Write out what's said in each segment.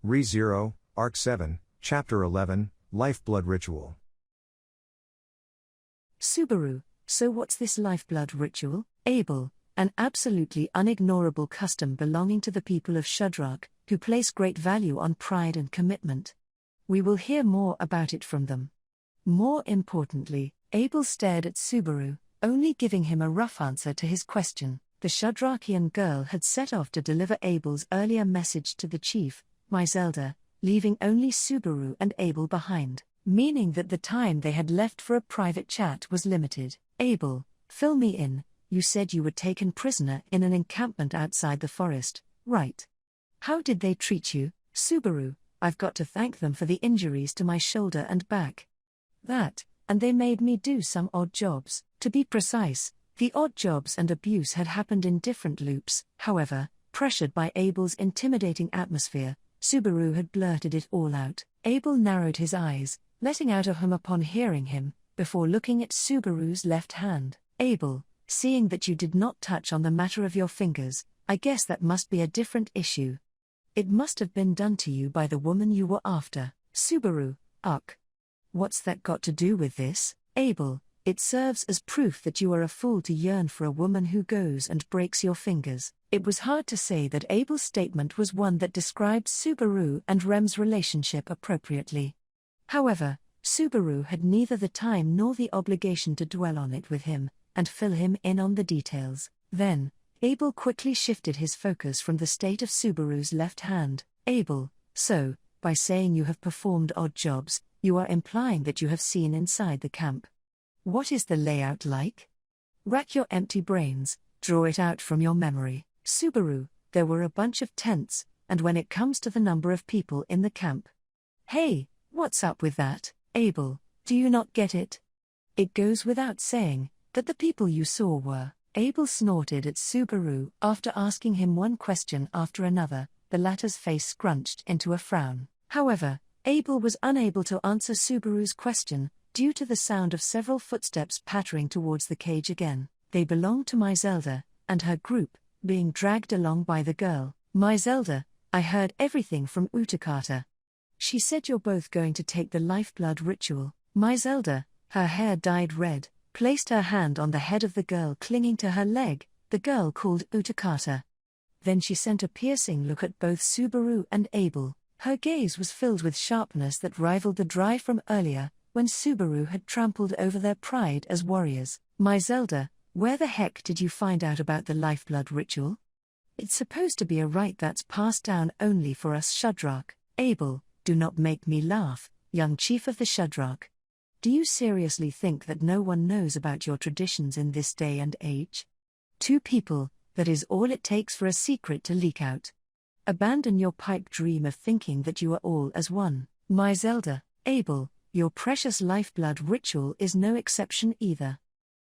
Re-Zero, Arc 7, Chapter 11, Lifeblood Ritual. Subaru, so what's this lifeblood ritual? Abel, an absolutely unignorable custom belonging to the people of Shudrak, who place great value on pride and commitment. We will hear more about it from them. More importantly, Abel stared at Subaru, only giving him a rough answer to his question. The Shudrakian girl had set off to deliver Abel's earlier message to the chief, Myzelda, leaving only Subaru and Abel behind, meaning that the time they had left for a private chat was limited. Abel, fill me in, you said you were taken prisoner in an encampment outside the forest, right? How did they treat you? Subaru, I've got to thank them for the injuries to my shoulder and back. That, and they made me do some odd jobs. To be precise, the odd jobs and abuse had happened in different loops. However, pressured by Abel's intimidating atmosphere, Subaru had blurted it all out. Abel narrowed his eyes, letting out a hum upon hearing him, before looking at Subaru's left hand. Abel, seeing that you did not touch on the matter of your fingers, I guess that must be a different issue. It must have been done to you by the woman you were after. Subaru, ugh. What's that got to do with this? Abel, it serves as proof that you are a fool to yearn for a woman who goes and breaks your fingers. It was hard to say that Abel's statement was one that described Subaru and Rem's relationship appropriately. However, Subaru had neither the time nor the obligation to dwell on it with him, and fill him in on the details. Then, Abel quickly shifted his focus from the state of Subaru's left hand. Abel, so, by saying you have performed odd jobs, you are implying that you have seen inside the camp. What is the layout like? Rack your empty brains, draw it out from your memory. Subaru, there were a bunch of tents, and when it comes to the number of people in the camp. Hey, what's up with that? Abel, do you not get it? It goes without saying that the people you saw were. Abel snorted at Subaru after asking him one question after another, the latter's face scrunched into a frown. However, Abel was unable to answer Subaru's question, due to the sound of several footsteps pattering towards the cage again. They belonged to Myzelda, and her group, being dragged along by the girl. Myzelda, I heard everything from Utakata. She said you're both going to take the lifeblood ritual. Myzelda, her hair dyed red, placed her hand on the head of the girl clinging to her leg. The girl called Utakata. Then she sent a piercing look at both Subaru and Abel. Her gaze was filled with sharpness that rivaled the drive from earlier, when Subaru had trampled over their pride as warriors. Myzelda, where the heck did you find out about the lifeblood ritual? It's supposed to be a rite that's passed down only for us Shudrak. Abel, do not make me laugh, young chief of the Shudrak. Do you seriously think that no one knows about your traditions in this day and age? 2 people, that is all it takes for a secret to leak out. Abandon your pipe dream of thinking that you are all as one. Myzelda, Abel, your precious lifeblood ritual is no exception either.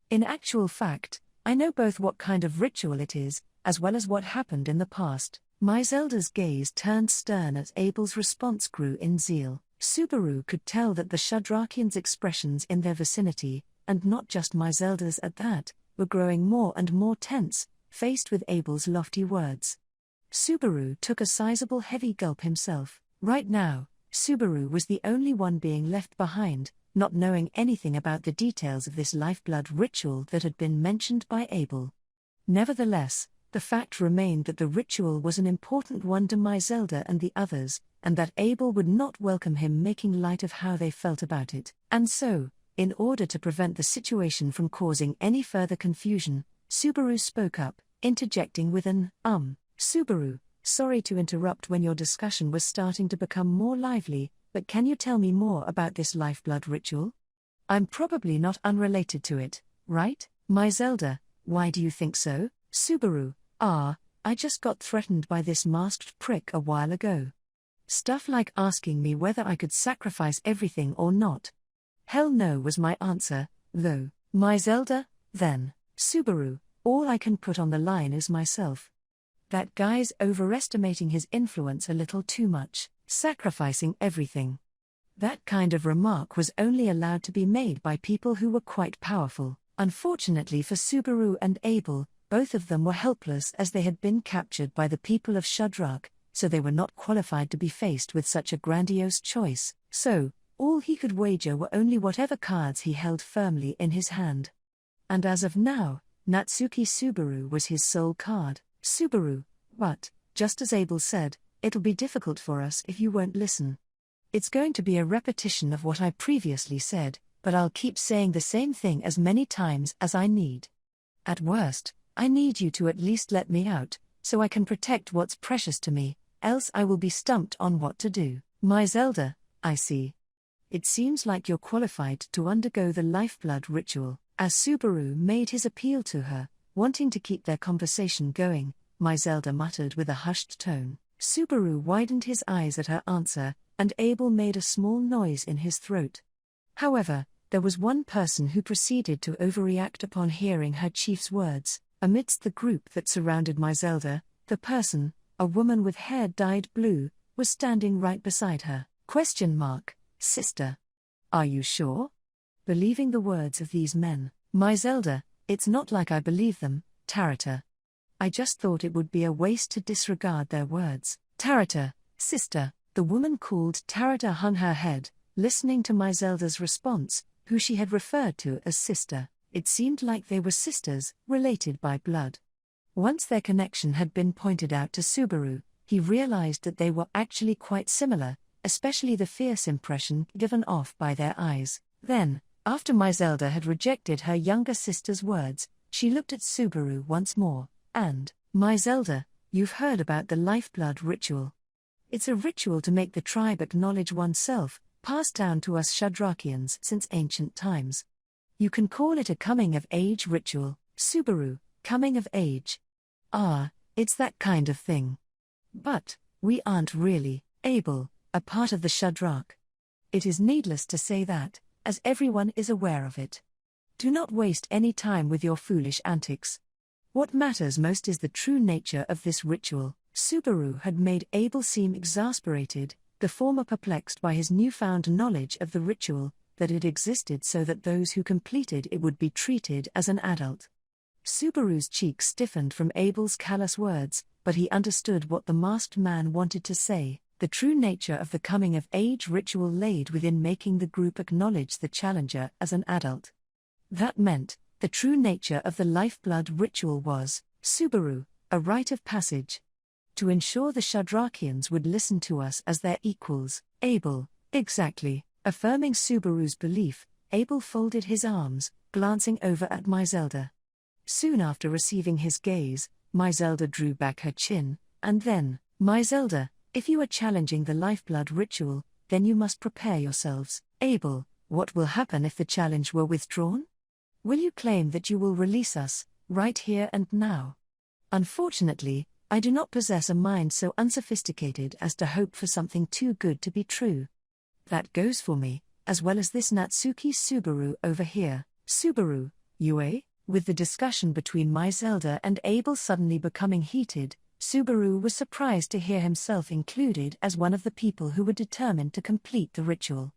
In actual fact, I know both what kind of ritual it is, as well as what happened in the past. Myzelda's gaze turned stern as Abel's response grew in zeal. Subaru could tell that the Shudrakians' expressions in their vicinity, and not just Myzelda's at that, were growing more and more tense, faced with Abel's lofty words. Subaru took a sizable heavy gulp himself. Right now, Subaru was the only one being left behind, not knowing anything about the details of this lifeblood ritual that had been mentioned by Abel. Nevertheless, the fact remained that the ritual was an important one to Myzelda and the others, and that Abel would not welcome him making light of how they felt about it. And so, in order to prevent the situation from causing any further confusion, Subaru spoke up, interjecting with an, Subaru, sorry to interrupt when your discussion was starting to become more lively, but can you tell me more about this lifeblood ritual? I'm probably not unrelated to it, right? Myzelda, why do you think so? Subaru, I just got threatened by this masked prick a while ago. Stuff like asking me whether I could sacrifice everything or not. Hell no was my answer, though. Myzelda, then. Subaru, all I can put on the line is myself. That guy's overestimating his influence a little too much, sacrificing everything. That kind of remark was only allowed to be made by people who were quite powerful. Unfortunately for Subaru and Abel, both of them were helpless as they had been captured by the people of Shudrak, so they were not qualified to be faced with such a grandiose choice, so, all he could wager were only whatever cards he held firmly in his hand. And as of now, Natsuki Subaru was his sole card. Subaru, but, just as Abel said, it'll be difficult for us if you won't listen. It's going to be a repetition of what I previously said, but I'll keep saying the same thing as many times as I need. At worst, I need you to at least let me out, so I can protect what's precious to me, else I will be stumped on what to do. My Zelda, I see. It seems like you're qualified to undergo the Lifeblood ritual. As Subaru made his appeal to her, wanting to keep their conversation going, my Zelda muttered with a hushed tone. Subaru widened his eyes at her answer, and Abel made a small noise in his throat. However, there was one person who proceeded to overreact upon hearing her chief's words. Amidst the group that surrounded my Zelda, the person, a woman with hair dyed blue, was standing right beside her. Sister. Are you sure? Believing the words of these men, my Zelda, it's not like I believe them, Tarata. I just thought it would be a waste to disregard their words. Tarata, sister, the woman called Tarata hung her head, listening to my Zelda's response, who she had referred to as sister. It seemed like they were sisters, related by blood. Once their connection had been pointed out to Subaru, he realized that they were actually quite similar, especially the fierce impression given off by their eyes. Then, after my Zelda had rejected her younger sister's words, she looked at Subaru once more, and, my Zelda, you've heard about the Lifeblood ritual. It's a ritual to make the tribe acknowledge oneself, passed down to us Shadrakians since ancient times. You can call it a coming-of-age ritual, Subaru, coming of age. Ah, it's that kind of thing. But, we aren't really, Abel, a part of the Shadrak. It is needless to say that, as everyone is aware of it. Do not waste any time with your foolish antics. What matters most is the true nature of this ritual. Subaru had made Abel seem exasperated, the former perplexed by his newfound knowledge of the ritual, that it existed so that those who completed it would be treated as an adult. Subaru's cheeks stiffened from Abel's callous words, but he understood what the masked man wanted to say. The true nature of the coming-of-age ritual laid within making the group acknowledge the challenger as an adult. That meant, the true nature of the Lifeblood ritual was, Subaru, a rite of passage. To ensure the Shadrakians would listen to us as their equals. Abel, exactly. Affirming Subaru's belief, Abel folded his arms, glancing over at my Zelda. Soon after receiving his gaze, my Zelda drew back her chin, and then, my Zelda, if you are challenging the Lifeblood ritual, then you must prepare yourselves. Abel, what will happen if the challenge were withdrawn? Will you claim that you will release us, right here and now? Unfortunately, I do not possess a mind so unsophisticated as to hope for something too good to be true. That goes for me, as well as this Natsuki Subaru over here. Subaru, Yue? With the discussion between my Zelda and Abel suddenly becoming heated, Subaru was surprised to hear himself included as one of the people who were determined to complete the ritual.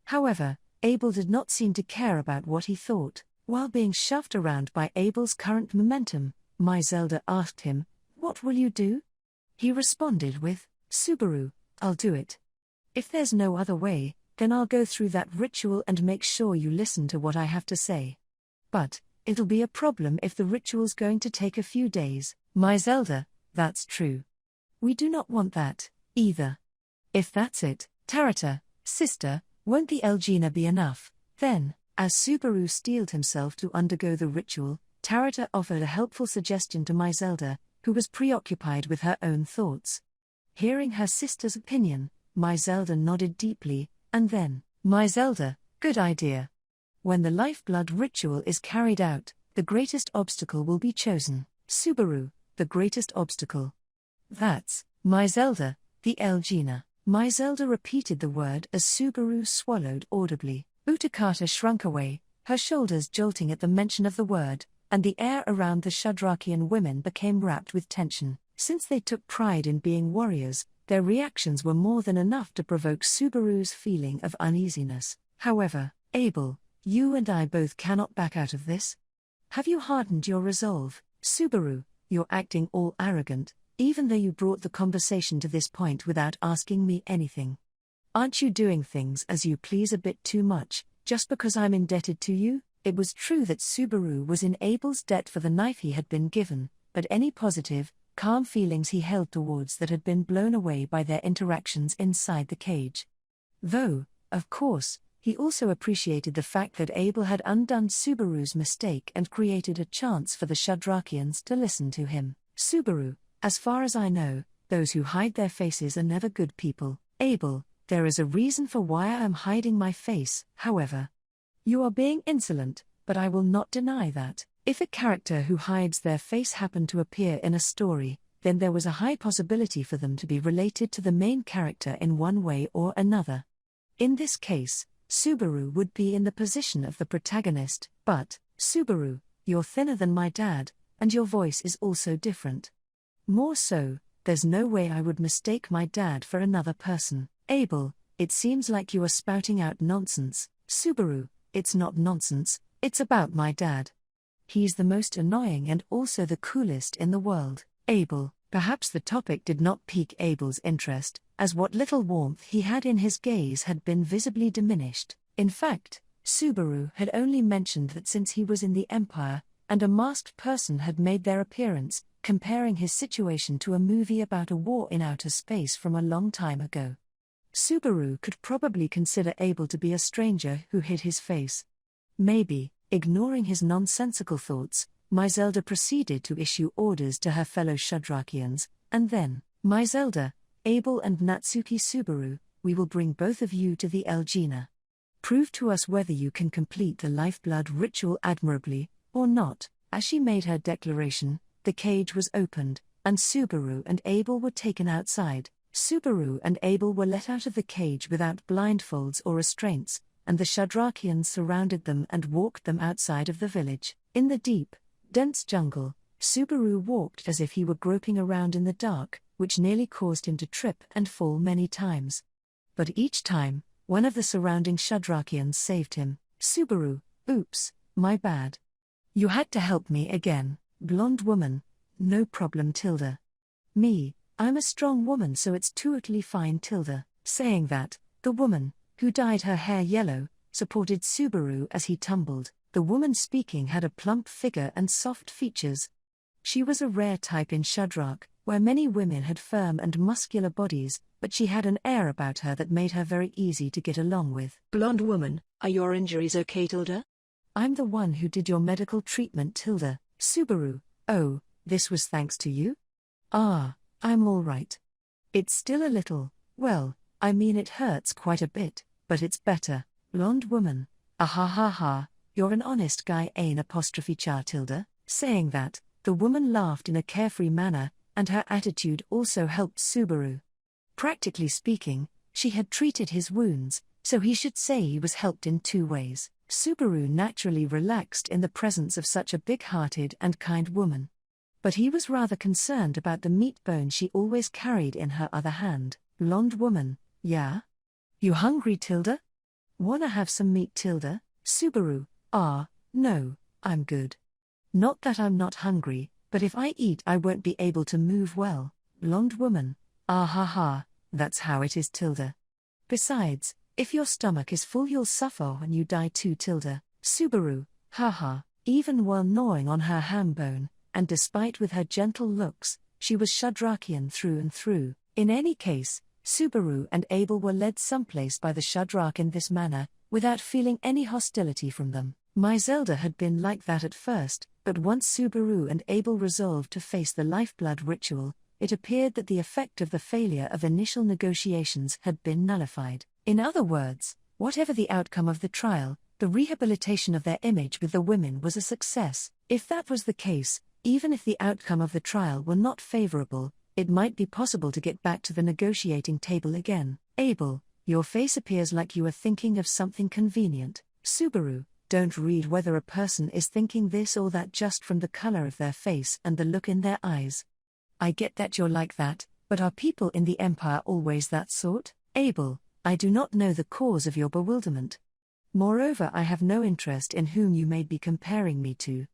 However, Abel did not seem to care about what he thought. While being shoved around by Abel's current momentum, my Zelda asked him, "What will you do?" He responded with, "Subaru, I'll do it. If there's no other way, then I'll go through that ritual and make sure you listen to what I have to say. But, it'll be a problem if the ritual's going to take a few days." My Zelda, that's true. We do not want that, either. If that's it, Tarata, sister, won't the Elgina be enough? Then, as Subaru steeled himself to undergo the ritual, Tarata offered a helpful suggestion to my Zelda, who was preoccupied with her own thoughts. Hearing her sister's opinion, my Zelda nodded deeply, and then, my Zelda, good idea. When the Lifeblood ritual is carried out, the greatest obstacle will be chosen. Subaru, the greatest obstacle. That's, my Zelda, the Elgina. My Zelda repeated the word as Subaru swallowed audibly. Utakata shrunk away, her shoulders jolting at the mention of the word, and the air around the Shadrakian women became wrapped with tension. Since they took pride in being warriors, their reactions were more than enough to provoke Subaru's feeling of uneasiness. However, Abel, you and I both cannot back out of this. Have you hardened your resolve? Subaru, you're acting all arrogant, even though you brought the conversation to this point without asking me anything. Aren't you doing things as you please a bit too much, just because I'm indebted to you? It was true that Subaru was in Abel's debt for the knife he had been given, but any positive, calm feelings he held towards that had been blown away by their interactions inside the cage. Though, of course, he also appreciated the fact that Abel had undone Subaru's mistake and created a chance for the Shadrakians to listen to him. Subaru, as far as I know, those who hide their faces are never good people. Abel, there is a reason for why I am hiding my face, however. You are being insolent, but I will not deny that. If a character who hides their face happened to appear in a story, then there was a high possibility for them to be related to the main character in one way or another. In this case, Subaru would be in the position of the protagonist, but, Subaru, you're thinner than my dad, and your voice is also different. More so, there's no way I would mistake my dad for another person. Abel, it seems like you are spouting out nonsense. Subaru, it's not nonsense, it's about my dad. He's the most annoying and also the coolest in the world. Abel, perhaps the topic did not pique Abel's interest, as what little warmth he had in his gaze had been visibly diminished. In fact, Subaru had only mentioned that since he was in the Empire, and a masked person had made their appearance, comparing his situation to a movie about a war in outer space from a long time ago. Subaru could probably consider Abel to be a stranger who hid his face. Maybe, ignoring his nonsensical thoughts, Myzelda proceeded to issue orders to her fellow Shadrakians, and then, Myzelda, Abel and Natsuki Subaru, we will bring both of you to the Elgina. Prove to us whether you can complete the Lifeblood ritual admirably, or not. As she made her declaration, the cage was opened, and Subaru and Abel were taken outside. Subaru and Abel were let out of the cage without blindfolds or restraints, and the Shadrakians surrounded them and walked them outside of the village. In the deep, dense jungle, Subaru walked as if he were groping around in the dark, which nearly caused him to trip and fall many times. But each time, one of the surrounding Shadrakians saved him. Subaru, oops, my bad. You had to help me again, blonde woman. No problem tilde. Me, I'm a strong woman so it's totally fine tilde. Saying that, the woman, who dyed her hair yellow, supported Subaru as he tumbled. The woman speaking had a plump figure and soft features. She was a rare type in Shadrak, where many women had firm and muscular bodies, but she had an air about her that made her very easy to get along with. Blonde woman, are your injuries okay tilde? I'm the one who did your medical treatment tilde. Subaru, oh, this was thanks to you? Ah, I'm all right. It's still a little, well, I mean it hurts quite a bit, but it's better. Blonde woman, ah ha ha ha, you're an honest guy ain't apostrophe char tilde. Saying that, the woman laughed in a carefree manner, and her attitude also helped Subaru. Practically speaking, she had treated his wounds, so he should say he was helped in two ways. Subaru naturally relaxed in the presence of such a big-hearted and kind woman. But he was rather concerned about the meat bone she always carried in her other hand. Blonde woman, yeah? You hungry tilde? Wanna have some meat tilde? Subaru, ah, no, I'm good. Not that I'm not hungry, but if I eat I won't be able to move well. Blonde woman, ah ha ha, that's how it is tilde. Besides, if your stomach is full you'll suffer when you die too tilde. Subaru, ha ha, even while gnawing on her ham bone, and despite with her gentle looks, she was Shadrakian through and through. In any case, Subaru and Abel were led someplace by the Shadrak in this manner, without feeling any hostility from them. Myzelda had been like that at first, but once Subaru and Abel resolved to face the Lifeblood ritual, it appeared that the effect of the failure of initial negotiations had been nullified. In other words, whatever the outcome of the trial, the rehabilitation of their image with the women was a success. If that was the case, even if the outcome of the trial were not favorable, it might be possible to get back to the negotiating table again. Abel, your face appears like you are thinking of something convenient. Subaru, don't read whether a person is thinking this or that just from the color of their face and the look in their eyes. I get that you're like that, but are people in the Empire always that sort? Abel, I do not know the cause of your bewilderment. Moreover, I have no interest in whom you may be comparing me to.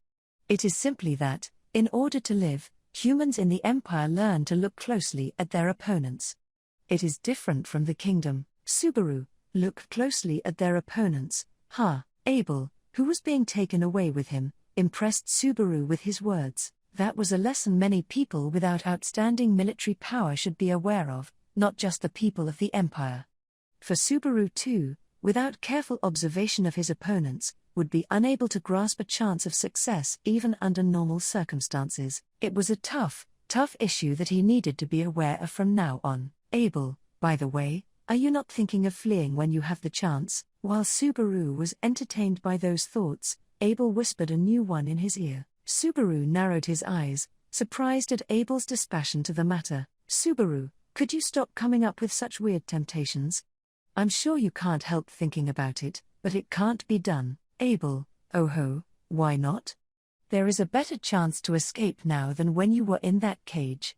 It is simply that, in order to live, Humans in the Empire learn to look closely at their opponents. It is different from the kingdom. Subaru, look closely at their opponents. Abel, who was being taken away with him, impressed Subaru with his words. That was a lesson many people without outstanding military power should be aware of, not just the people of the Empire. For Subaru too, without careful observation of his opponents, would be unable to grasp a chance of success even under normal circumstances. It was a tough issue that he needed to be aware of from now on. Abel, by the way, are you not thinking of fleeing when you have the chance? While Subaru was entertained by those thoughts, Abel whispered a new one in his ear. Subaru narrowed his eyes, surprised at Abel's dispassion to the matter. Subaru, could you stop coming up with such weird temptations? I'm sure you can't help thinking about it, but it can't be done. Abel, oh ho, why not? There is a better chance to escape now than when you were in that cage.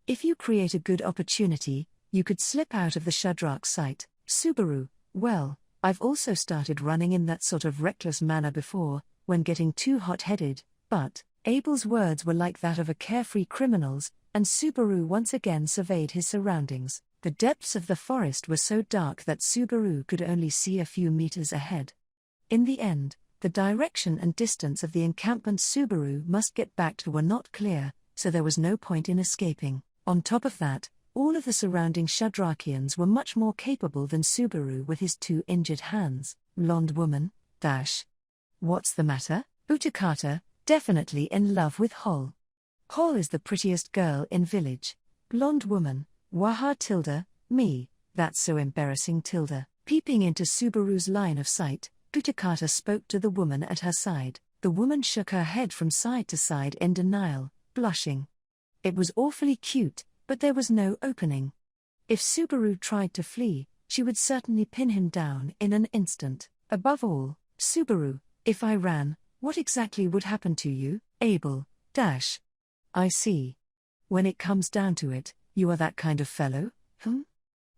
If you create a good opportunity, you could slip out of the Shudrak's sight. Subaru, well, I've also started running in that sort of reckless manner before, when getting too hot-headed, but Abel's words were like that of a carefree criminal's, and Subaru once again surveyed his surroundings. The depths of the forest were so dark that Subaru could only see a few meters ahead. In the end, the direction and distance of the encampment Subaru must get back to were not clear, so there was no point in escaping. On top of that, all of the surrounding Shudrakians were much more capable than Subaru with his 2 injured hands. Blonde woman, What's the matter? Utakata, definitely in love with Hol. Hol is the prettiest girl in village. Blonde woman, Waha tilde, me, that's so embarrassing tilde. Peeping into Subaru's line of sight, Utakata spoke to the woman at her side. The woman shook her head from side to side in denial, blushing. It was awfully cute, but there was no opening. If Subaru tried to flee, she would certainly pin him down in an instant. Above all, Subaru, if I ran, what exactly would happen to you? Abel, I see. When it comes down to it, you are that kind of fellow,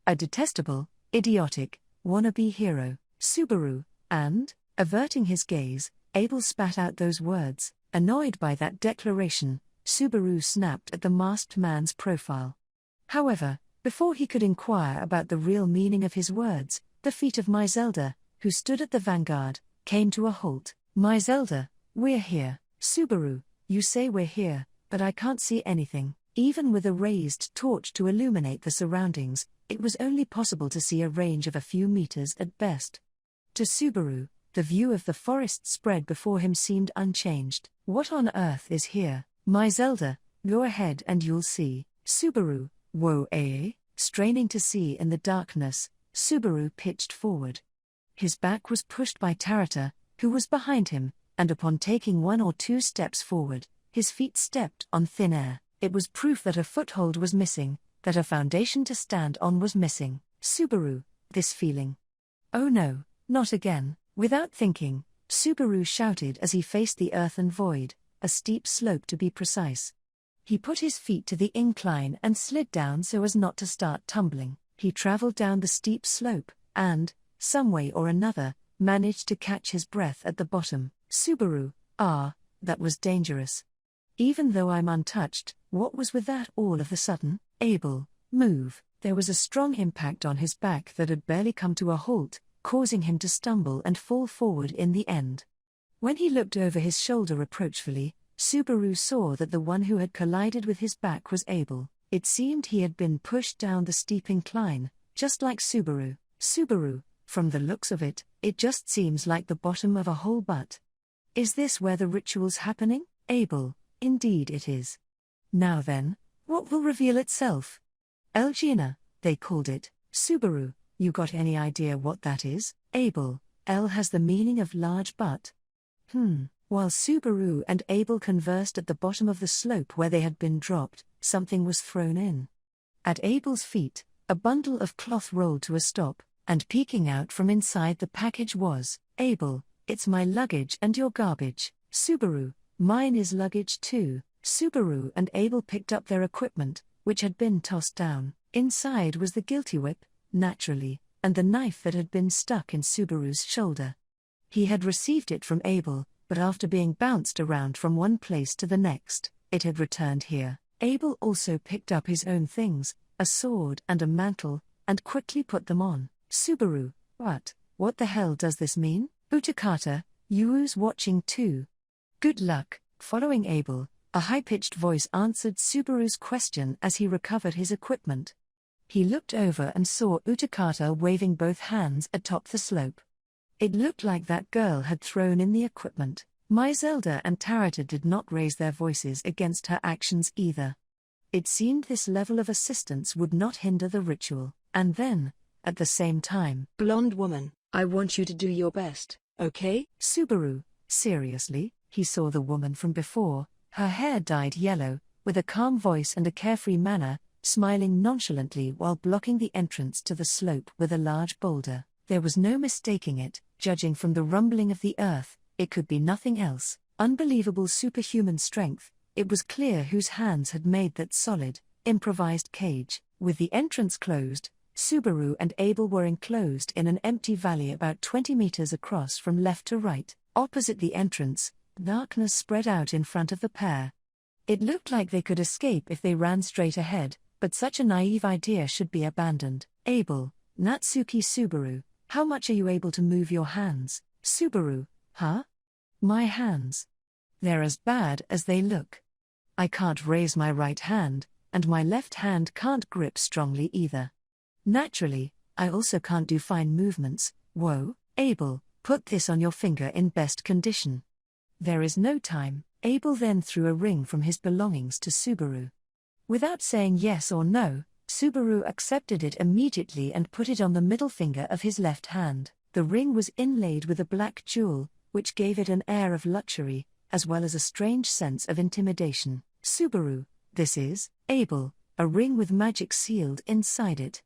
A detestable, idiotic, wannabe hero. Subaru, and, averting his gaze, Abel spat out those words. Annoyed by that declaration, Subaru snapped at the masked man's profile. However, before he could inquire about the real meaning of his words, the feet of Zelda, who stood at the vanguard, came to a halt. Zelda, we're here. Subaru, you say we're here, but I can't see anything. Even with a raised torch to illuminate the surroundings, it was only possible to see a range of a few meters at best. To Subaru, the view of the forest spread before him seemed unchanged. What on earth is here? Zelda, go ahead and you'll see. Subaru, whoa Straining to see in the darkness, Subaru pitched forward. His back was pushed by Tarata, who was behind him, and upon taking 1 or 2 steps forward, his feet stepped on thin air. It was proof that a foothold was missing, that a foundation to stand on was missing. Subaru, this feeling. Oh no, not again. Without thinking, Subaru shouted as he faced the earthen void, a steep slope to be precise. He put his feet to the incline and slid down so as not to start tumbling. He traveled down the steep slope, and, some way or another, managed to catch his breath at the bottom. Subaru, that was dangerous. Even though I'm untouched, what was with that all of a sudden? Abel, move. There was a strong impact on his back that had barely come to a halt, causing him to stumble and fall forward in the end. When he looked over his shoulder reproachfully, Subaru saw that the one who had collided with his back was Abel. It seemed he had been pushed down the steep incline, just like Subaru. Subaru, from the looks of it, it just seems like the bottom of a whole butt. Is this where the ritual's happening? Abel, indeed it is. Now then, what will reveal itself? Elgina, they called it. Subaru, you got any idea what that is? Abel, El has the meaning of large butt. While Subaru and Abel conversed at the bottom of the slope where they had been dropped, something was thrown in. At Abel's feet, a bundle of cloth rolled to a stop, and peeking out from inside the package was, Abel, it's my luggage and your garbage. Subaru, mine is luggage too. Subaru and Abel picked up their equipment, which had been tossed down. Inside was the guilty whip, naturally, and the knife that had been stuck in Subaru's shoulder. He had received it from Abel, but after being bounced around from one place to the next, it had returned here. Abel also picked up his own things, a sword and a mantle, and quickly put them on. Subaru, what the hell does this mean? Utakata, Yuu's watching too. Good luck. Following Abel, a high-pitched voice answered Subaru's question as he recovered his equipment. He looked over and saw Utakata waving both hands atop the slope. It looked like that girl had thrown in the equipment. Zelda and Tarata did not raise their voices against her actions either. It seemed this level of assistance would not hinder the ritual. And then, at the same time, Blonde woman, I want you to do your best, okay? Subaru, seriously? He saw the woman from before, her hair dyed yellow, with a calm voice and a carefree manner, smiling nonchalantly while blocking the entrance to the slope with a large boulder. There was no mistaking it, judging from the rumbling of the earth, it could be nothing else. Unbelievable superhuman strength, it was clear whose hands had made that solid, improvised cage. With the entrance closed, Subaru and Abel were enclosed in an empty valley about 20 meters across from left to right. Opposite the entrance, darkness spread out in front of the pair. It looked like they could escape if they ran straight ahead, but such a naive idea should be abandoned. Abel, Natsuki Subaru, how much are you able to move your hands? Subaru, huh? My hands. They're as bad as they look. I can't raise my right hand, and my left hand can't grip strongly either. Naturally, I also can't do fine movements. Whoa, Abel, put this on your finger in best condition. There is no time. Abel then threw a ring from his belongings to Subaru. Without saying yes or no, Subaru accepted it immediately and put it on the middle finger of his left hand. The ring was inlaid with a black jewel, which gave it an air of luxury, as well as a strange sense of intimidation. Subaru, this is, Abel, a ring with magic sealed inside it.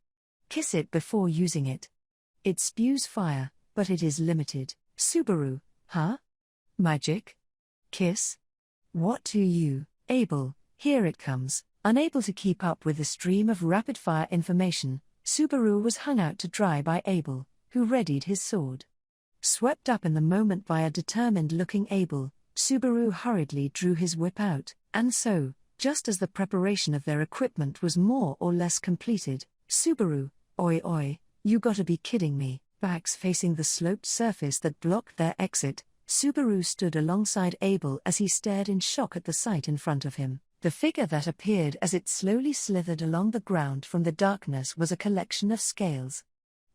Kiss it before using it. It spews fire, but it is limited. Subaru, huh? Magic? Kiss? What to you, Abel? Here it comes. Unable to keep up with the stream of rapid-fire information, Subaru was hung out to dry by Abel, who readied his sword. Swept up in the moment by a determined-looking Abel, Subaru hurriedly drew his whip out, and so, just as the preparation of their equipment was more or less completed, Subaru, oi, you gotta be kidding me. Backs facing the sloped surface that blocked their exit, Subaru stood alongside Abel as he stared in shock at the sight in front of him. The figure that appeared as it slowly slithered along the ground from the darkness was a collection of scales.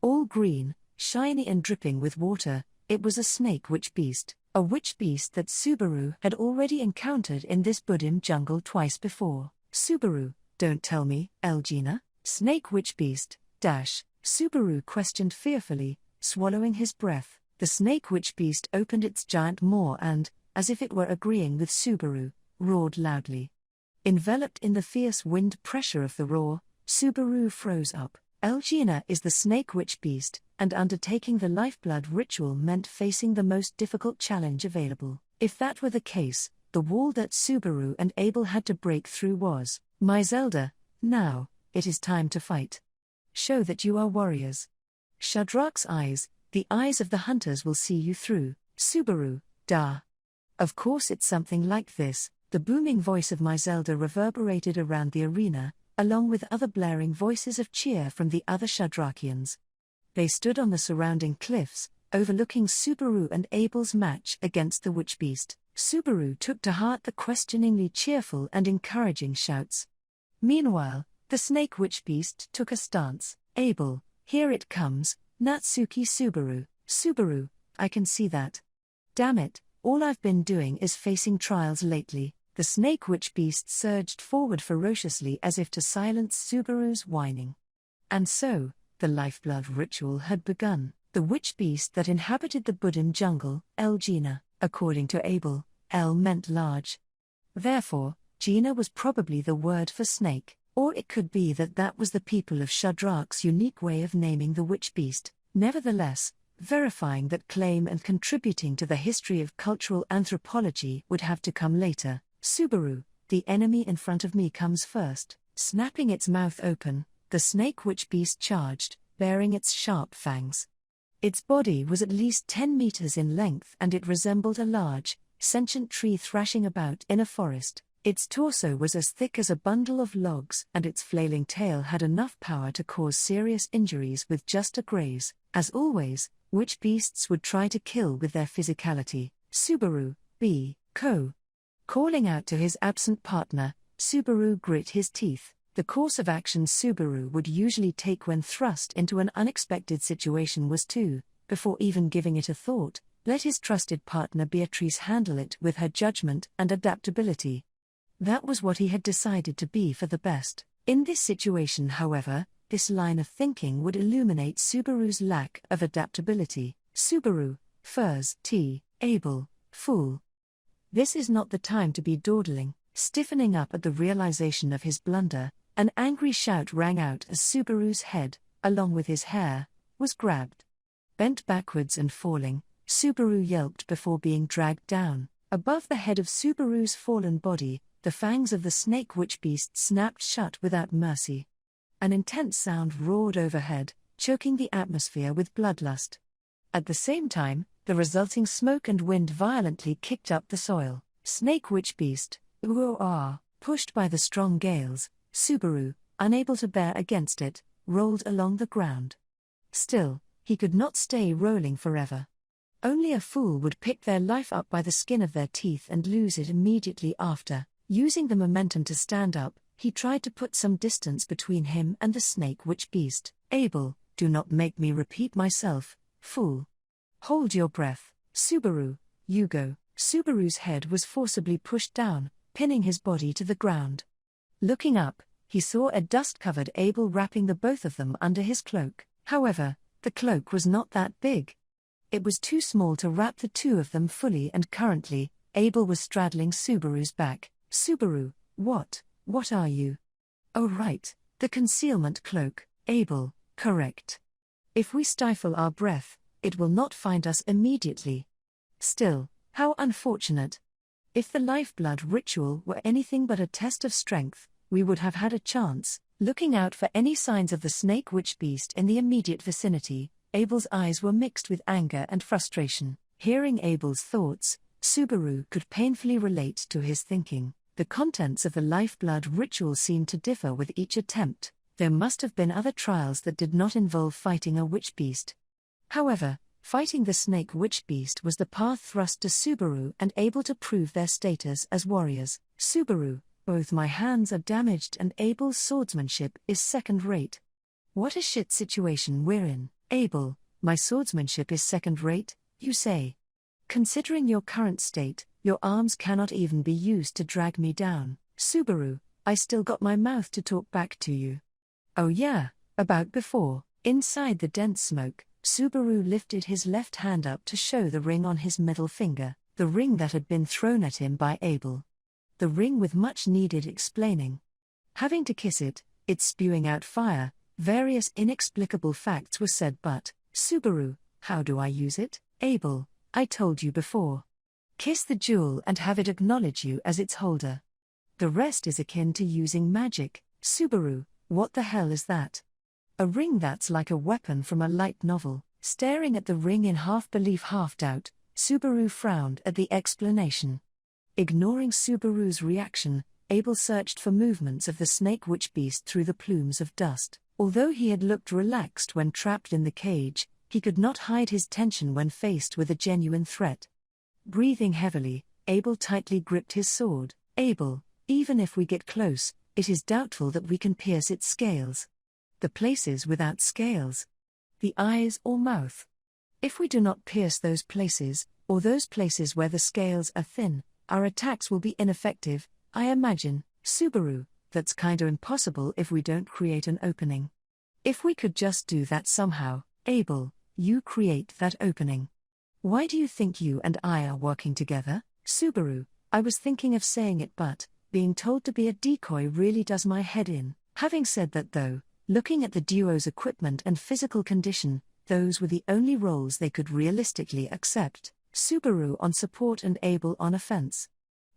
All green, shiny and dripping with water, it was a snake witch beast, a witch beast that Subaru had already encountered in this Budim jungle twice before. Subaru, don't tell me, Elgina? Snake witch beast, Subaru questioned fearfully, swallowing his breath. The snake witch beast opened its giant maw and, as if it were agreeing with Subaru, roared loudly. Enveloped in the fierce wind pressure of the roar, Subaru froze up. Elgina is the snake witch beast, and undertaking the lifeblood ritual meant facing the most difficult challenge available. If that were the case, the wall that Subaru and Abel had to break through was, my Zelda, now, it is time to fight. Show that you are warriors. Shadrak's eyes, the eyes of the hunters will see you through. Subaru, Of course it's something like this. The booming voice of my Zelda reverberated around the arena, along with other blaring voices of cheer from the other Shadrakians. They stood on the surrounding cliffs, overlooking Subaru and Abel's match against the witch beast. Subaru took to heart the questioningly cheerful and encouraging shouts. Meanwhile, the snake witch beast took a stance. Abel, here it comes, Natsuki Subaru. Subaru, I can see that. Damn it, all I've been doing is facing trials lately. The snake witch beast surged forward ferociously as if to silence Subaru's whining. And so, the lifeblood ritual had begun. The witch beast that inhabited the Budim jungle, Elgina, according to Abel, El meant large. Therefore, Gina was probably the word for snake, or it could be that that was the people of Shadrak's unique way of naming the witch beast. Nevertheless, verifying that claim and contributing to the history of cultural anthropology would have to come later. Subaru, the enemy in front of me comes first. Snapping its mouth open, the snake witch beast charged, bearing its sharp fangs. Its body was at least 10 meters in length and it resembled a large, sentient tree thrashing about in a forest. Its torso was as thick as a bundle of logs, and its flailing tail had enough power to cause serious injuries with just a graze. As always, witch beasts would try to kill with their physicality. Subaru, B. Co. Calling out to his absent partner, Subaru grit his teeth. The course of action Subaru would usually take when thrust into an unexpected situation was to, before even giving it a thought, let his trusted partner Beatrice handle it with her judgment and adaptability. That was what he had decided to be for the best. In this situation, however, this line of thinking would illuminate Subaru's lack of adaptability. Subaru, Furs, T. Abel, Fool. This is not the time to be dawdling. Stiffening up at the realization of his blunder, an angry shout rang out as Subaru's head, along with his hair, was grabbed. Bent backwards and falling, Subaru yelped before being dragged down. Above the head of Subaru's fallen body, the fangs of the snake witch beast snapped shut without mercy. An intense sound roared overhead, choking the atmosphere with bloodlust. At the same time, the resulting smoke and wind violently kicked up the soil. Snake witch beast, pushed by the strong gales, Subaru, unable to bear against it, rolled along the ground. Still, he could not stay rolling forever. Only a fool would pick their life up by the skin of their teeth and lose it immediately after. Using the momentum to stand up, he tried to put some distance between him and the snake witch beast. Abel, do not make me repeat myself, fool. Hold your breath, Subaru, you go. Subaru's head was forcibly pushed down, pinning his body to the ground. Looking up, he saw a dust-covered Abel wrapping the both of them under his cloak. However, the cloak was not that big. It was too small to wrap the two of them fully, and currently, Abel was straddling Subaru's back. Subaru, what are you? Oh right, the concealment cloak, Abel, correct. If we stifle our breath, it will not find us immediately. Still, how unfortunate. If the lifeblood ritual were anything but a test of strength, we would have had a chance. Looking out for any signs of the snake witch beast in the immediate vicinity, Abel's eyes were mixed with anger and frustration. Hearing Abel's thoughts, Subaru could painfully relate to his thinking. The contents of the lifeblood ritual seemed to differ with each attempt. There must have been other trials that did not involve fighting a witch beast. However, fighting the snake witch beast was the path thrust to Subaru and able to prove their status as warriors. Subaru, both my hands are damaged and Abel's swordsmanship is second-rate. What a shit situation we're in. Abel, my swordsmanship is second-rate, you say? Considering your current state, your arms cannot even be used to drag me down. Subaru, I still got my mouth to talk back to you. Oh yeah, about before. Inside the dense smoke, Subaru lifted his left hand up to show the ring on his middle finger, the ring that had been thrown at him by Abel. The ring with much needed explaining. Having to kiss it, it's spewing out fire, various inexplicable facts were said, but, Subaru, how do I use it? Abel, I told you before. Kiss the jewel and have it acknowledge you as its holder. The rest is akin to using magic. Subaru, what the hell is that? A ring that's like a weapon from a light novel. Staring at the ring in half-belief half-doubt, Subaru frowned at the explanation. Ignoring Subaru's reaction, Abel searched for movements of the snake witch beast through the plumes of dust. Although he had looked relaxed when trapped in the cage, he could not hide his tension when faced with a genuine threat. Breathing heavily, Abel tightly gripped his sword. Abel, even if we get close, it is doubtful that we can pierce its scales. The places without scales. The eyes or mouth. If we do not pierce those places, or those places where the scales are thin, our attacks will be ineffective, I imagine. Subaru, that's kinda impossible if we don't create an opening. If we could just do that somehow, Abel, you create that opening. Why do you think you and I are working together? Subaru, I was thinking of saying it, but being told to be a decoy really does my head in. Having said that though, looking at the duo's equipment and physical condition, those were the only roles they could realistically accept. Subaru on support and Abel on offense.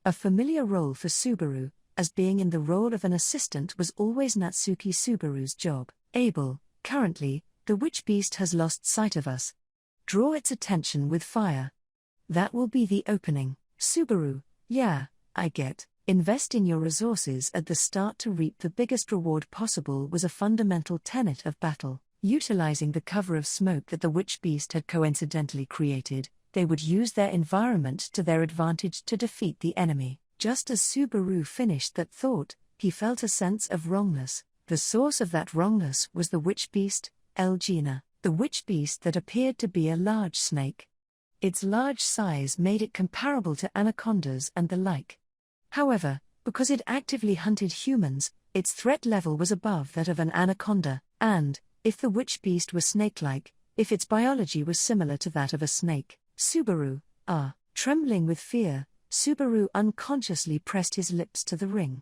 A familiar role for Subaru, as being in the role of an assistant was always Natsuki Subaru's job. Abel, currently, the witch beast has lost sight of us. Draw its attention with fire. That will be the opening. Subaru, yeah, I get. Investing your resources at the start to reap the biggest reward possible was a fundamental tenet of battle. Utilizing the cover of smoke that the witch beast had coincidentally created, they would use their environment to their advantage to defeat the enemy. Just as Subaru finished that thought, he felt a sense of wrongness. The source of that wrongness was the witch beast, Elgina, the witch beast that appeared to be a large snake. Its large size made it comparable to anacondas and the like. However, because it actively hunted humans, its threat level was above that of an anaconda, and, if the witch beast was snake-like, if its biology was similar to that of a snake, Subaru, trembling with fear, Subaru unconsciously pressed his lips to the ring.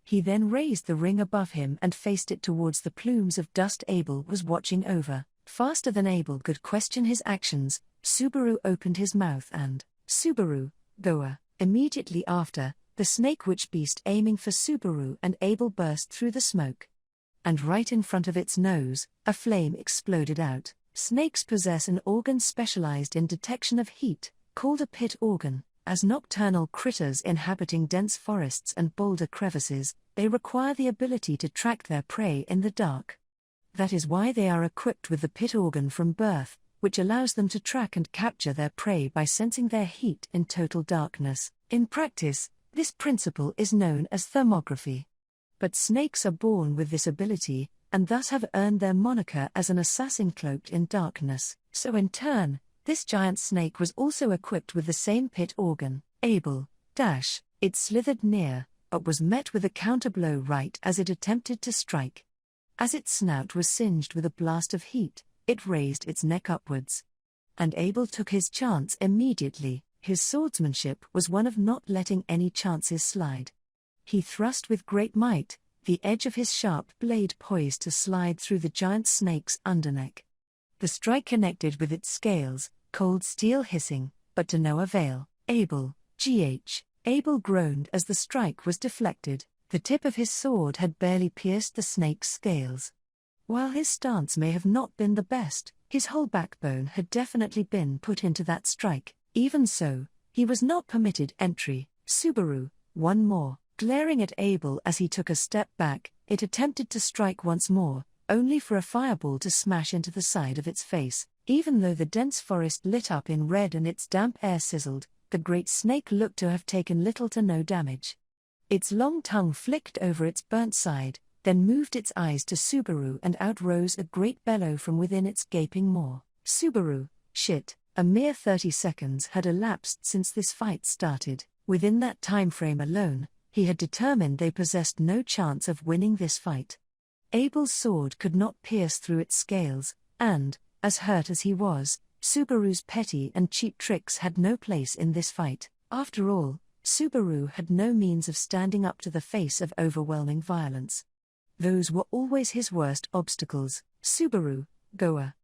He then raised the ring above him and faced it towards the plumes of dust Abel was watching over. Faster than Abel could question his actions, Subaru opened his mouth and, Subaru, Goa. Immediately after, the snake witch beast aiming for Subaru and Abel burst through the smoke. And right in front of its nose, a flame exploded out. Snakes possess an organ specialized in detection of heat, called a pit organ. As nocturnal critters inhabiting dense forests and boulder crevices, they require the ability to track their prey in the dark. That is why they are equipped with the pit organ from birth, which allows them to track and capture their prey by sensing their heat in total darkness. In practice, this principle is known as thermography. But snakes are born with this ability, and thus have earned their moniker as an assassin cloaked in darkness. So in turn, this giant snake was also equipped with the same pit organ. Abel, it slithered near, but was met with a counterblow right as it attempted to strike. As its snout was singed with a blast of heat, it raised its neck upwards. And Abel took his chance immediately. His swordsmanship was one of not letting any chances slide. He thrust with great might, the edge of his sharp blade poised to slide through the giant snake's underneck. The strike connected with its scales, cold steel hissing, but to no avail. Abel groaned as the strike was deflected. The tip of his sword had barely pierced the snake's scales. While his stance may have not been the best, his whole backbone had definitely been put into that strike. Even so, he was not permitted entry. Subaru, one more. Glaring at Abel as he took a step back, it attempted to strike once more, only for a fireball to smash into the side of its face. Even though the dense forest lit up in red and its damp air sizzled, the great snake looked to have taken little to no damage. Its long tongue flicked over its burnt side, then moved its eyes to Subaru and out rose a great bellow from within its gaping maw. Subaru, shit. A mere 30 seconds had elapsed since this fight started. Within that time frame alone, he had determined they possessed no chance of winning this fight. Abel's sword could not pierce through its scales, and, as hurt as he was, Subaru's petty and cheap tricks had no place in this fight. After all, Subaru had no means of standing up to the face of overwhelming violence. Those were always his worst obstacles. Subaru, Goa.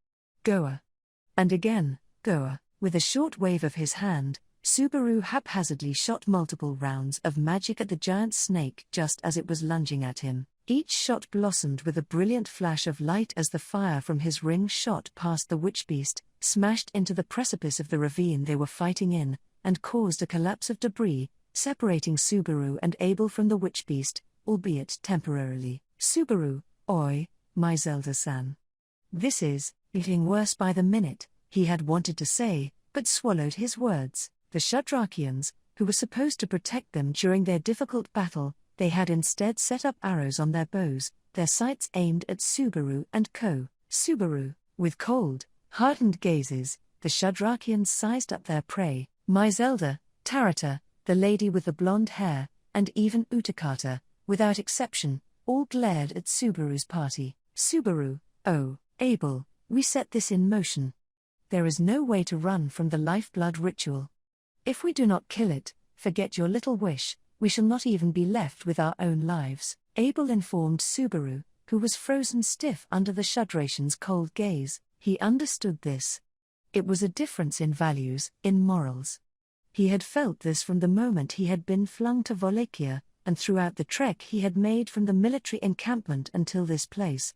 And again, Goa. With a short wave of his hand, Subaru haphazardly shot multiple rounds of magic at the giant snake just as it was lunging at him. Each shot blossomed with a brilliant flash of light as the fire from his ring shot past the witch beast, smashed into the precipice of the ravine they were fighting in, and caused a collapse of debris, separating Subaru and Abel from the witch beast, albeit temporarily. Subaru, oi, my Zelda-san. This is getting worse by the minute, he had wanted to say, but swallowed his words. The Shudrakians, who were supposed to protect them during their difficult battle, they had instead set up arrows on their bows, their sights aimed at Subaru and co. Subaru, with cold, hardened gazes, the Shudrakians sized up their prey. My Zelda, Tarata, the lady with the blonde hair, and even Utakata, without exception, all glared at Subaru's party. Subaru, oh, Abel, we set this in motion. There is no way to run from the lifeblood ritual. If we do not kill it, forget your little wish, we shall not even be left with our own lives. Abel informed Subaru, who was frozen stiff under the Shudrakian's cold gaze. He understood this. It was a difference in values, in morals. He had felt this from the moment he had been flung to Wallachia, and throughout the trek he had made from the military encampment until this place.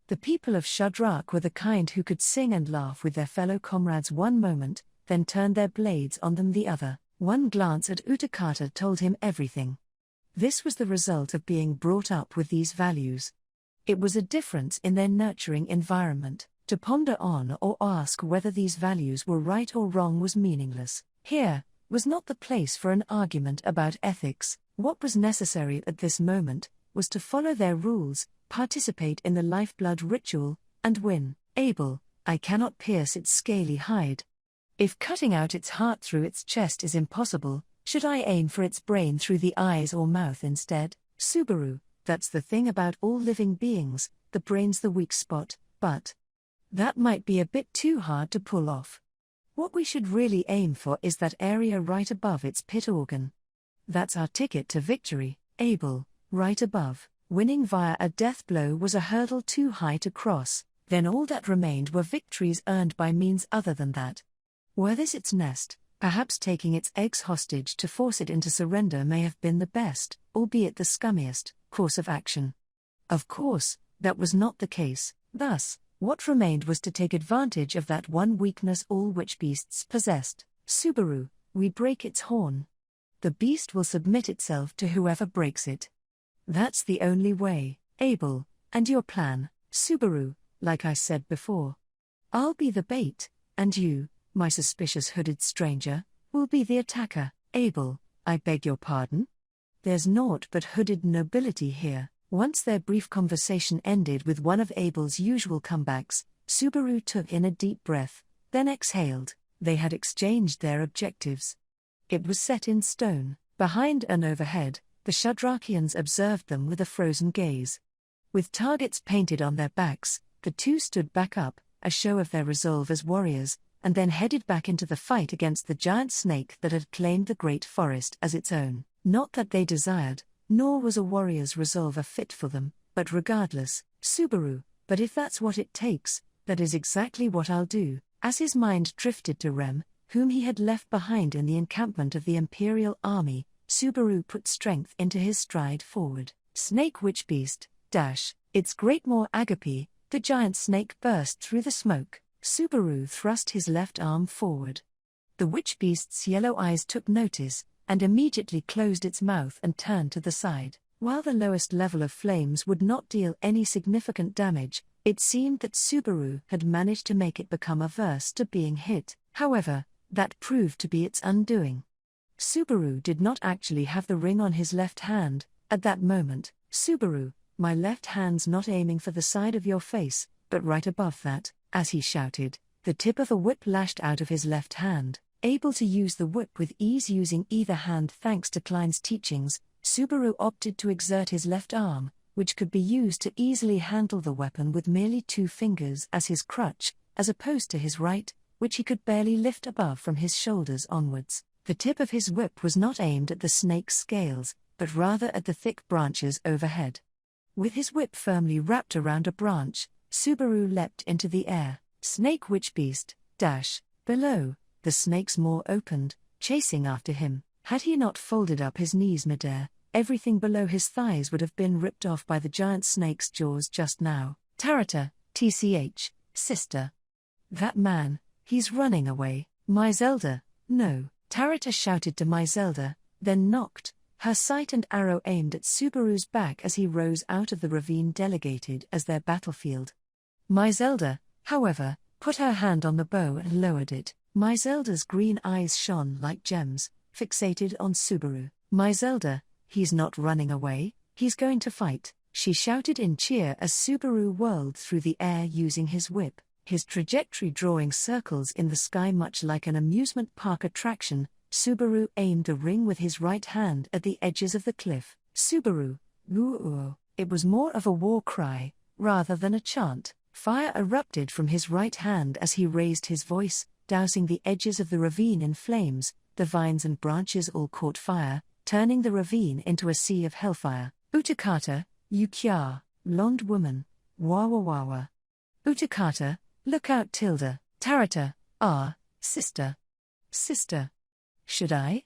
The people of Shudrak were the kind who could sing and laugh with their fellow comrades one moment, then turn their blades on them the other. One glance at Utakata told him everything. This was the result of being brought up with these values. It was a difference in their nurturing environment. To ponder on or ask whether these values were right or wrong was meaningless. Here was not the place for an argument about ethics. What was necessary at this moment was to follow their rules, participate in the lifeblood ritual, and win. Abel, I cannot pierce its scaly hide. If cutting out its heart through its chest is impossible, should I aim for its brain through the eyes or mouth instead? Subaru, that's the thing about all living beings, the brain's the weak spot, but that might be a bit too hard to pull off. What we should really aim for is that area right above its pit organ. That's our ticket to victory, Abel, right above. Winning via a death blow was a hurdle too high to cross, then all that remained were victories earned by means other than that. Were this its nest, perhaps taking its eggs hostage to force it into surrender may have been the best, albeit the scummiest, course of action. Of course, that was not the case. Thus, what remained was to take advantage of that one weakness all witch beasts possessed. Subaru, we break its horn. The beast will submit itself to whoever breaks it. That's the only way, Abel, and your plan, Subaru, like I said before. I'll be the bait, and you, my suspicious hooded stranger, will be the attacker. Abel, I beg your pardon? There's naught but hooded nobility here. Once their brief conversation ended with one of Abel's usual comebacks, Subaru took in a deep breath, then exhaled. They had exchanged their objectives. It was set in stone. Behind and overhead, the Shadrakians observed them with a frozen gaze. With targets painted on their backs, the two stood back up, a show of their resolve as warriors, and then headed back into the fight against the giant snake that had claimed the great forest as its own. Not that they desired, nor was a warrior's resolve a fit for them, but regardless, Subaru, but if that's what it takes, that is exactly what I'll do. As his mind drifted to Rem, whom he had left behind in the encampment of the Imperial Army, Subaru put strength into his stride forward. Snake witch beast, dash, its great maw agape, the giant snake burst through the smoke. Subaru thrust his left arm forward. The witch beast's yellow eyes took notice, and immediately closed its mouth and turned to the side. While the lowest level of flames would not deal any significant damage, it seemed that Subaru had managed to make it become averse to being hit. However, that proved to be its undoing. Subaru did not actually have the ring on his left hand. At that moment, Subaru, my left hand's not aiming for the side of your face, but right above that, as he shouted, the tip of a whip lashed out of his left hand. Able to use the whip with ease using either hand thanks to Klein's teachings, Subaru opted to exert his left arm, which could be used to easily handle the weapon with merely 2 fingers as his crutch, as opposed to his right, which he could barely lift above from his shoulders onwards. The tip of his whip was not aimed at the snake's scales, but rather at the thick branches overhead. With his whip firmly wrapped around a branch, Subaru leapt into the air. Snake witch beast, dash, below. The snake's maw opened, chasing after him. Had he not folded up his knees midair, everything below his thighs would have been ripped off by the giant snake's jaws just now. Tarata, tch, sister. That man, he's running away. My Zelda, no. Tarata shouted to my Zelda, then knocked, her sight and arrow aimed at Subaru's back as he rose out of the ravine delegated as their battlefield. My Zelda, however, put her hand on the bow and lowered it. My Zelda's green eyes shone like gems, fixated on Subaru. My Zelda, he's not running away, he's going to fight, she shouted in cheer as Subaru whirled through the air using his whip, his trajectory drawing circles in the sky much like an amusement park attraction. Subaru aimed a ring with his right hand at the edges of the cliff. Subaru, ooh, it was more of a war cry, rather than a chant. Fire erupted from his right hand as he raised his voice, dousing the edges of the ravine in flames. The vines and branches all caught fire, turning the ravine into a sea of hellfire. Utakata, you kya, blonde woman, wawa wawa. Utakata, look out tilde. Tarata, sister. Sister. Should I?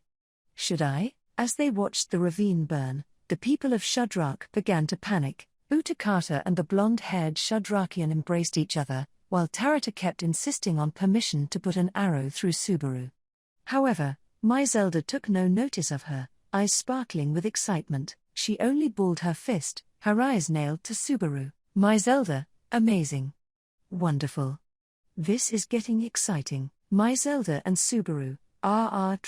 As they watched the ravine burn, the people of Shudrak began to panic. Utakata and the blonde-haired Shudrakian embraced each other, while Tarata kept insisting on permission to put an arrow through Subaru. However, my Zelda took no notice of her, eyes sparkling with excitement. She only balled her fist, her eyes nailed to Subaru. My Zelda, amazing. Wonderful. This is getting exciting. My Zelda and Subaru, RRAAAAA.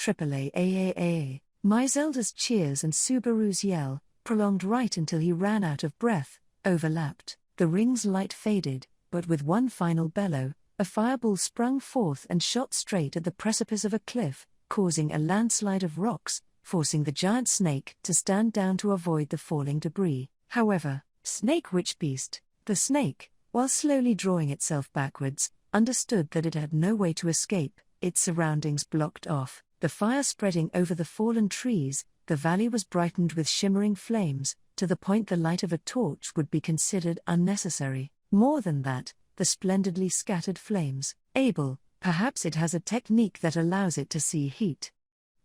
My Zelda's cheers and Subaru's yell, prolonged right until he ran out of breath, overlapped. The ring's light faded, but with one final bellow, a fireball sprung forth and shot straight at the precipice of a cliff, causing a landslide of rocks, forcing the giant snake to stand down to avoid the falling debris. However, Snake Witch Beast, the snake, while slowly drawing itself backwards, understood that it had no way to escape, its surroundings blocked off, the fire spreading over the fallen trees, the valley was brightened with shimmering flames, to the point the light of a torch would be considered unnecessary. More than that, the splendidly scattered flames. Abel, perhaps it has a technique that allows it to see heat.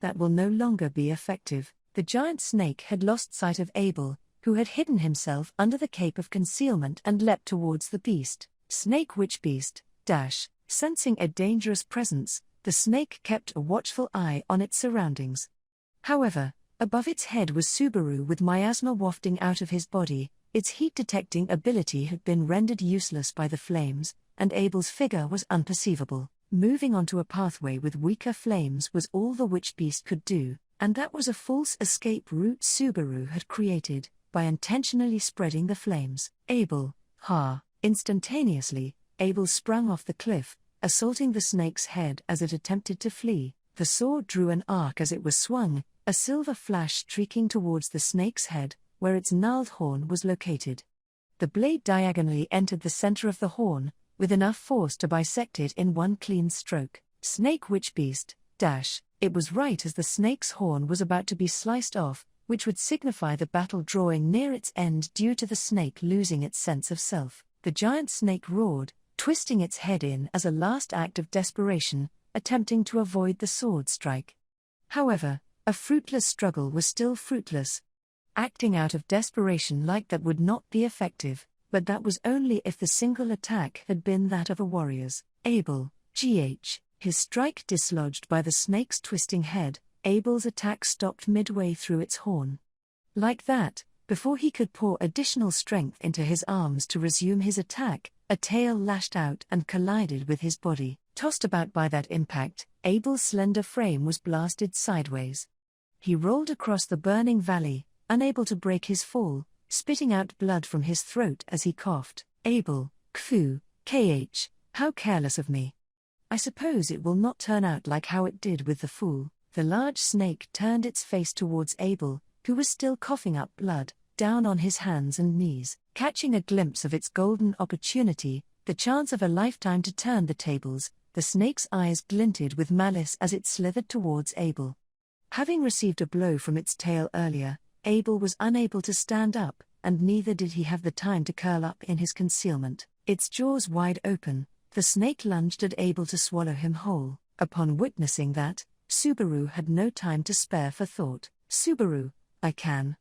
That will no longer be effective. The giant snake had lost sight of Abel, who had hidden himself under the cape of concealment and leapt towards the beast. Snake Witch Beast, sensing a dangerous presence, the snake kept a watchful eye on its surroundings. However, above its head was Subaru with miasma wafting out of his body. Its heat-detecting ability had been rendered useless by the flames, and Abel's figure was unperceivable. Moving onto a pathway with weaker flames was all the witch beast could do, and that was a false escape route Subaru had created, by intentionally spreading the flames. Abel, instantaneously, Abel sprung off the cliff, assaulting the snake's head as it attempted to flee. The sword drew an arc as it was swung, a silver flash streaking towards the snake's head, where its gnarled horn was located. The blade diagonally entered the center of the horn, with enough force to bisect it in one clean stroke. Snake Witch Beast, it was right as the snake's horn was about to be sliced off, which would signify the battle drawing near its end due to the snake losing its sense of self. The giant snake roared, twisting its head in as a last act of desperation, attempting to avoid the sword strike. However, a fruitless struggle was still fruitless. Acting out of desperation like that would not be effective, but that was only if the single attack had been that of a warrior's. Abel, his strike dislodged by the snake's twisting head, Abel's attack stopped midway through its horn. Like that, before he could pour additional strength into his arms to resume his attack, a tail lashed out and collided with his body. Tossed about by that impact, Abel's slender frame was blasted sideways. He rolled across the burning valley, unable to break his fall, spitting out blood from his throat as he coughed. Abel, how careless of me. I suppose it will not turn out like how it did with the fool. The large snake turned its face towards Abel, who was still coughing up blood, down on his hands and knees. Catching a glimpse of its golden opportunity, the chance of a lifetime to turn the tables, the snake's eyes glinted with malice as it slithered towards Abel. Having received a blow from its tail earlier, Abel was unable to stand up, and neither did he have the time to curl up in his concealment. Its jaws wide open, the snake lunged at Abel to swallow him whole. Upon witnessing that, Subaru had no time to spare for thought. Subaru, I can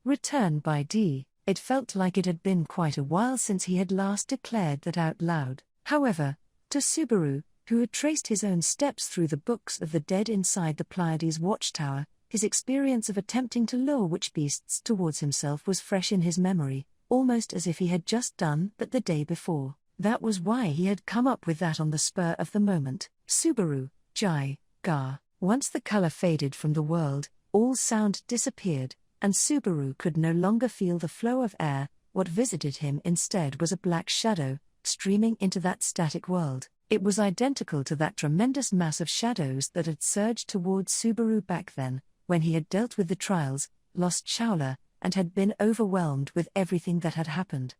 return by D. It felt like it had been quite a while since he had last declared that out loud. However, to Subaru, who had traced his own steps through the books of the dead inside the Pleiades watchtower, his experience of attempting to lure witch beasts towards himself was fresh in his memory, almost as if he had just done that the day before. That was why he had come up with that on the spur of the moment. Subaru, Once the color faded from the world, all sound disappeared, and Subaru could no longer feel the flow of air. What visited him instead was a black shadow, streaming into that static world. It was identical to that tremendous mass of shadows that had surged towards Subaru back then, when he had dealt with the trials, lost Shaola, and had been overwhelmed with everything that had happened.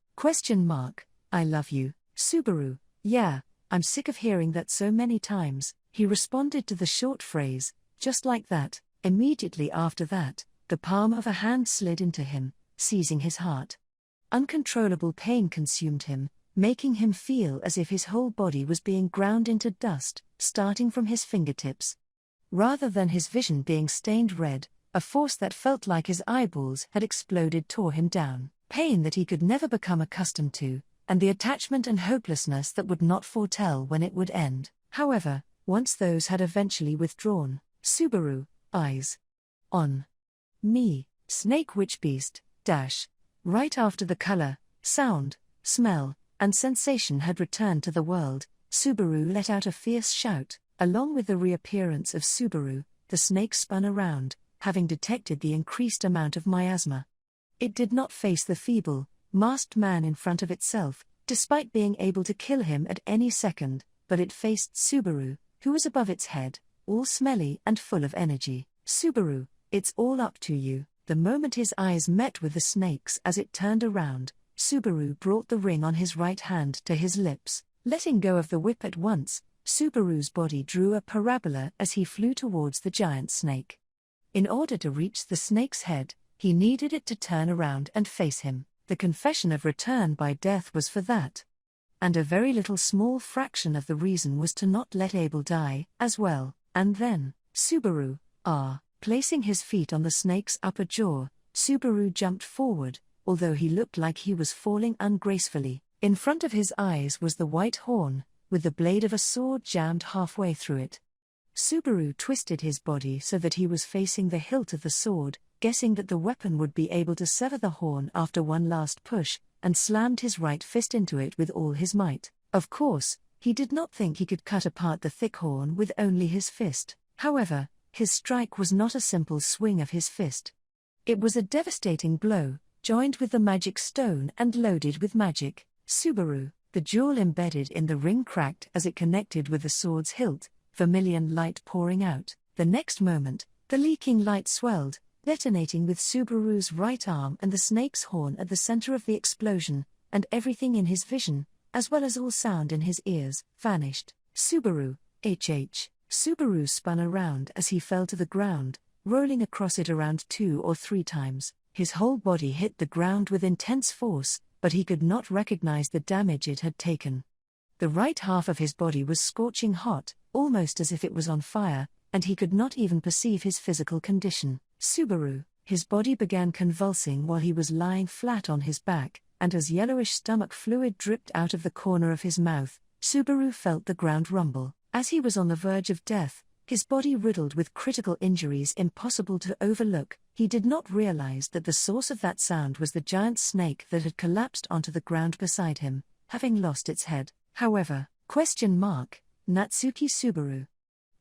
I love you, Subaru. Yeah, I'm sick of hearing that so many times. He responded to the short phrase, just like that. Immediately after that, the palm of a hand slid into him, seizing his heart. Uncontrollable pain consumed him, making him feel as if his whole body was being ground into dust, starting from his fingertips. Rather than his vision being stained red, a force that felt like his eyeballs had exploded tore him down. Pain that he could never become accustomed to, and the attachment and hopelessness that would not foretell when it would end. However, once those had eventually withdrawn, Subaru, eyes on me, Snake Witch Beast, dash. Right after the color, sound, smell, and sensation had returned to the world, Subaru let out a fierce shout. Along with the reappearance of Subaru, the snake spun around, having detected the increased amount of miasma. It did not face the feeble, masked man in front of itself, despite being able to kill him at any second, but it faced Subaru, who was above its head, all smelly and full of energy. Subaru, it's all up to you. The moment his eyes met with the snake's as it turned around, Subaru brought the ring on his right hand to his lips. Letting go of the whip at once, Subaru's body drew a parabola as he flew towards the giant snake. In order to reach the snake's head, he needed it to turn around and face him. The confession of return by death was for that. And a very little small fraction of the reason was to not let Abel die, as well. And then, Subaru, placing his feet on the snake's upper jaw, Subaru jumped forward, although he looked like he was falling ungracefully. In front of his eyes was the white horn, with the blade of a sword jammed halfway through it. Subaru twisted his body so that he was facing the hilt of the sword, guessing that the weapon would be able to sever the horn after one last push, and slammed his right fist into it with all his might. Of course, he did not think he could cut apart the thick horn with only his fist. However, his strike was not a simple swing of his fist. It was a devastating blow, joined with the magic stone and loaded with magic. Subaru, the jewel embedded in the ring, cracked as it connected with the sword's hilt, vermilion light pouring out. The next moment, the leaking light swelled, detonating with Subaru's right arm and the snake's horn at the center of the explosion, and everything in his vision, as well as all sound in his ears, vanished. Subaru, Subaru spun around as he fell to the ground, rolling across it around 2 or 3 times. His whole body hit the ground with intense force, but he could not recognize the damage it had taken. The right half of his body was scorching hot, almost as if it was on fire, and he could not even perceive his physical condition. Subaru, his body began convulsing while he was lying flat on his back, and as yellowish stomach fluid dripped out of the corner of his mouth, Subaru felt the ground rumble. As he was on the verge of death, his body riddled with critical injuries impossible to overlook, he did not realize that the source of that sound was the giant snake that had collapsed onto the ground beside him, having lost its head. However, Natsuki Subaru.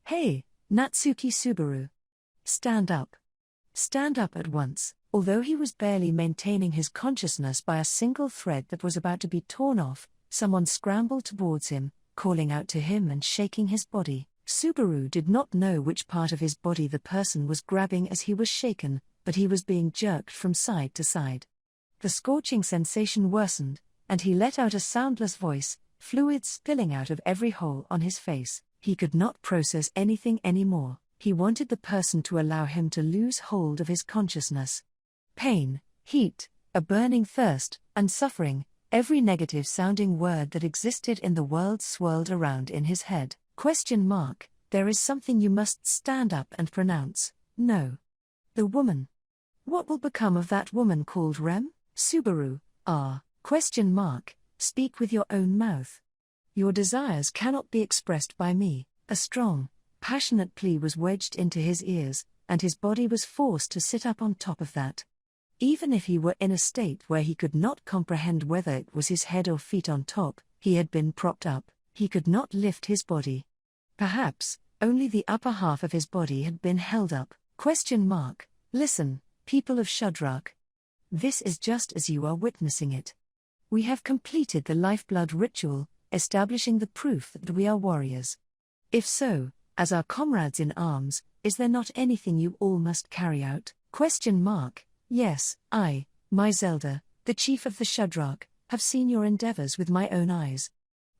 Hey, Natsuki Subaru. Stand up. Stand up at once. Although he was barely maintaining his consciousness by a single thread that was about to be torn off, someone scrambled towards him, calling out to him and shaking his body. Subaru did not know which part of his body the person was grabbing as he was shaken, but he was being jerked from side to side. The scorching sensation worsened, and he let out a soundless voice, fluids spilling out of every hole on his face. He could not process anything anymore. He wanted the person to allow him to lose hold of his consciousness. Pain, heat, a burning thirst, and suffering, every negative-sounding word that existed in the world swirled around in his head. There is something you must stand up and pronounce. No. The woman. What will become of that woman called Rem? Subaru, Speak with your own mouth. Your desires cannot be expressed by me. A strong, passionate plea was wedged into his ears, and his body was forced to sit up on top of that. Even if he were in a state where he could not comprehend whether it was his head or feet on top, he had been propped up. He could not lift his body. Perhaps, only the upper half of his body had been held up. Listen, people of Shudrak. This is just as you are witnessing it. We have completed the Lifeblood ritual, establishing the proof that we are warriors. If so, as our comrades in arms, is there not anything you all must carry out? Yes, I, my Zelda, the chief of the Shudrak, have seen your endeavors with my own eyes.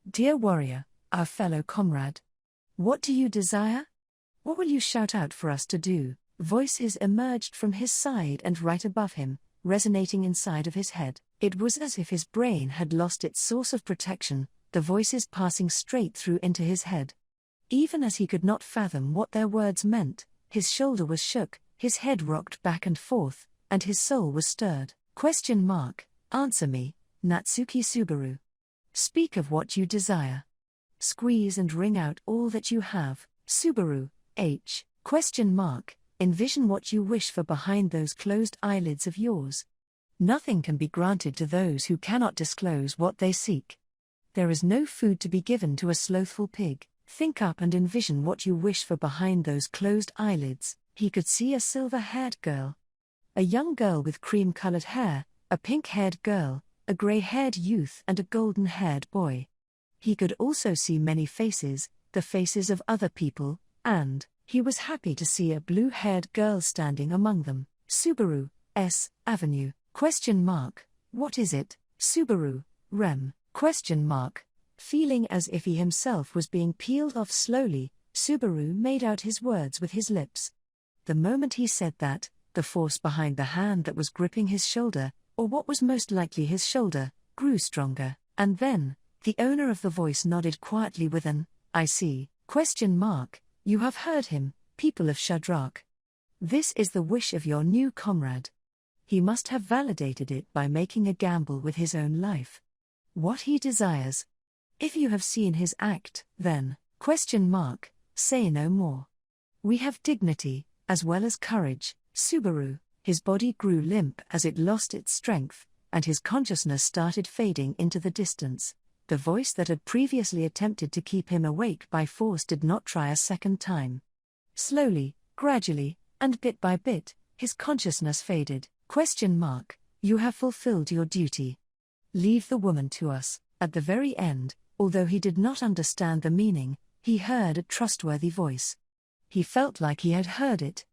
Dear warrior, our fellow comrade. What do you desire? What will you shout out for us to do? Voices emerged from his side and right above him, resonating inside of his head. It was as if his brain had lost its source of protection, the voices passing straight through into his head. Even as he could not fathom what their words meant, his shoulder was shook, his head rocked back and forth, and his soul was stirred. Answer me, Natsuki Subaru. Speak of what you desire. Squeeze and wring out all that you have. Subaru, Envision what you wish for behind those closed eyelids of yours. Nothing can be granted to those who cannot disclose what they seek. There is no food to be given to a slothful pig. Think up and envision what you wish for behind those closed eyelids. He could see a silver-haired girl. A young girl with cream-colored hair, a pink-haired girl, a gray-haired youth and a golden-haired boy. He could also see many faces, the faces of other people, and he was happy to see a blue-haired girl standing among them. Subaru, S. Avenue, ? What is it, Subaru, Rem, ? Feeling as if he himself was being peeled off slowly, Subaru made out his words with his lips. The moment he said that, the force behind the hand that was gripping his shoulder, or what was most likely his shoulder, grew stronger, and then, the owner of the voice nodded quietly with an, "I see, ? You have heard him, people of Shudrak. This is the wish of your new comrade. He must have validated it by making a gamble with his own life. What he desires. If you have seen his act, then, ? Say no more. We have dignity, as well as courage, Subaru." His body grew limp as it lost its strength, and his consciousness started fading into the distance. The voice that had previously attempted to keep him awake by force did not try a second time. Slowly, gradually, and bit by bit, his consciousness faded. ? You have fulfilled your duty. Leave the woman to us. At the very end, although he did not understand the meaning, he heard a trustworthy voice. He felt like he had heard it.